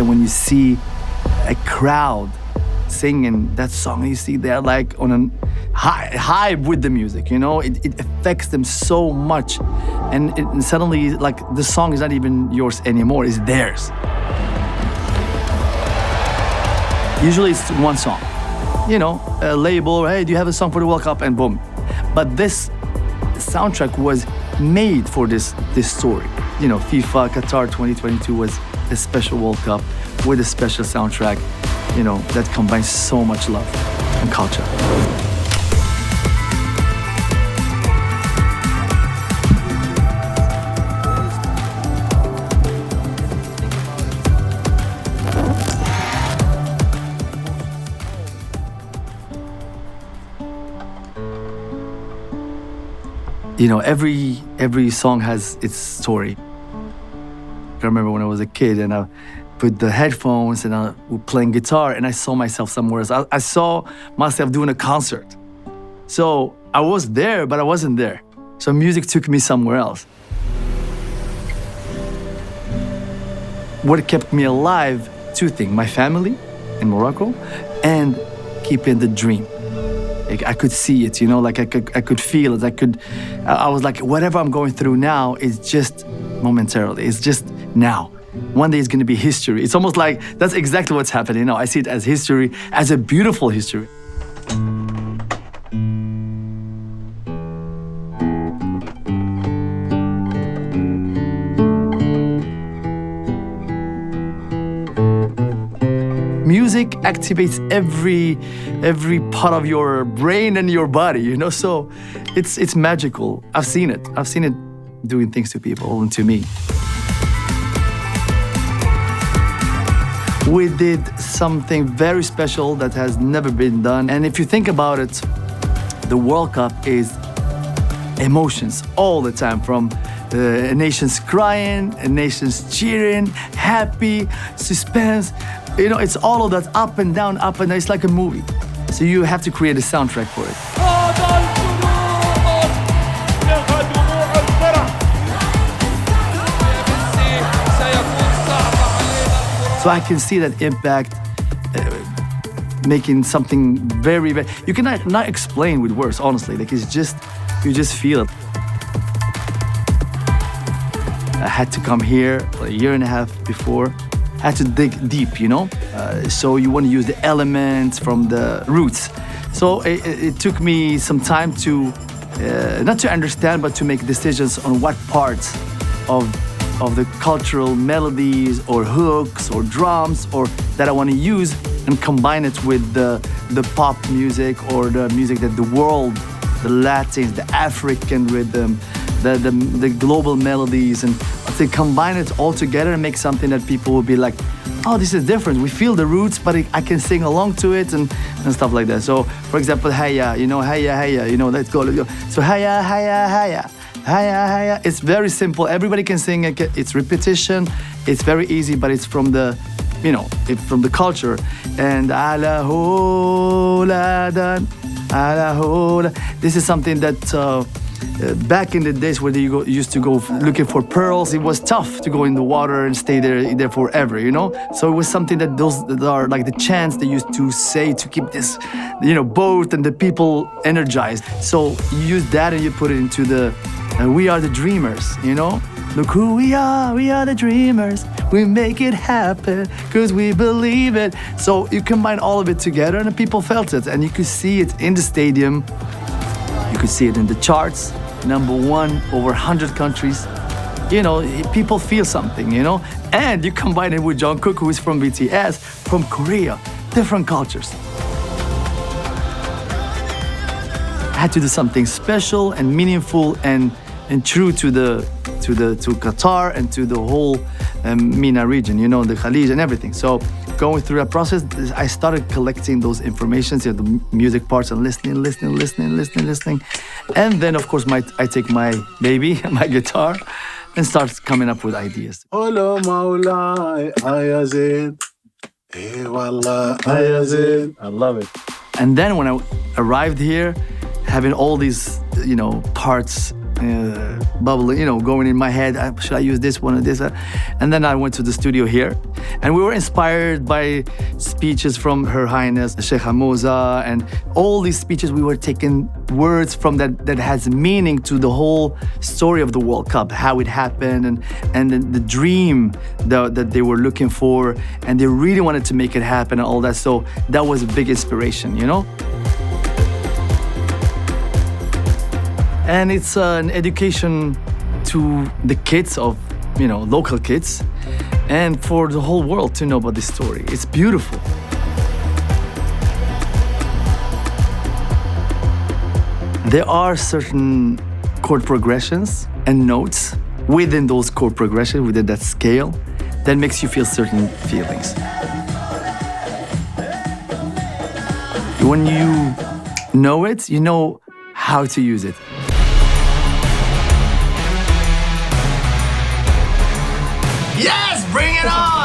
then when you see a crowd singing that song, you see they're like on a high with the music, you know, it affects them so much, and suddenly like the song is not even yours anymore, it's theirs. Usually it's one song, you know, a label, hey, do you have a song for the World Cup, and boom. But this soundtrack was made for this story. You know, FIFA Qatar 2022 was a special World Cup with a special soundtrack, you know, that combines so much love and culture. You know, every song has its story. I remember when I was a kid and I put the headphones and I was playing guitar and I saw myself somewhere else. I saw myself doing a concert. So I was there, but I wasn't there. So music took me somewhere else. What kept me alive, two things: my family in Morocco and keeping the dream. Like I could see it, you know, like I could feel it. I was like, whatever I'm going through now is just momentarily. It's just now. One day it's going to be history. It's almost like that's exactly what's happening now. I see it as history, as a beautiful history. Music activates every part of your brain and your body, you know, so it's magical. I've seen it doing things to people and to me. We did something very special that has never been done, and if you think about it, the World Cup is emotions all the time, from a nation's crying, a nation's cheering, happy, suspense. You know, it's all of that up and down, up and down. It's like a movie. So you have to create a soundtrack for it. So I can see that impact, making something very, very... You cannot not explain with words, honestly. Like it's just, you just feel it. I had to come here a year and a half before. I had to dig deep, you know? So you want to use the elements from the roots. So it took me some time to, not to understand, but to make decisions on what parts of the cultural melodies or hooks or drums or that I want to use and combine it with the pop music or the music that the world, the Latins, the African rhythm, the global melodies, and to combine it all together and make something that people will be like, oh, this is different. We feel the roots, but I can sing along to it and stuff like that. So, for example, Haya, you know, Haya, Haya, you know, let's go. So Haya, Haya, Haya, Haya, Haya. It's very simple. Everybody can sing it. It's repetition. It's very easy, but it's from the, you know, from the culture. And ala hola dan, ala hola. This is something that back in the days where you used to go looking for pearls, it was tough to go in the water and stay there forever, you know? So it was something that that are like the chants they used to say to keep this, you know, boat and the people energized. So you use that and you put it into the, we are the dreamers, you know? Look who we are the dreamers. We make it happen because we believe it. So you combine all of it together and the people felt it. And you could see it in the stadium. You could see it in the charts, #1 over 100 countries. You know, people feel something, you know? And you combine it with Jungkook, who is from BTS, from Korea, different cultures. I had to do something special and meaningful and true to Qatar and to the whole MENA region, you know, the Khalij and everything. So going through that process, I started collecting those informations, you know, the music parts, and listening. And then, of course, I take my baby, my guitar, and start coming up with ideas. I love it. And then when I arrived here, having all these, you know, parts bubbling, going in my head. Should I use this one or this? And then I went to the studio here, and we were inspired by speeches from Her Highness Sheikh Hamouza, and all these speeches. We were taking words from that has meaning to the whole story of the World Cup, how it happened, and the dream that they were looking for, and they really wanted to make it happen and all that. So that was a big inspiration, And it's an education to the kids of, local kids, and for the whole world to know about this story. It's beautiful. There are certain chord progressions and notes within those chord progressions, within that scale, that makes you feel certain feelings. When you know it, you know how to use it. Yes, bring it on!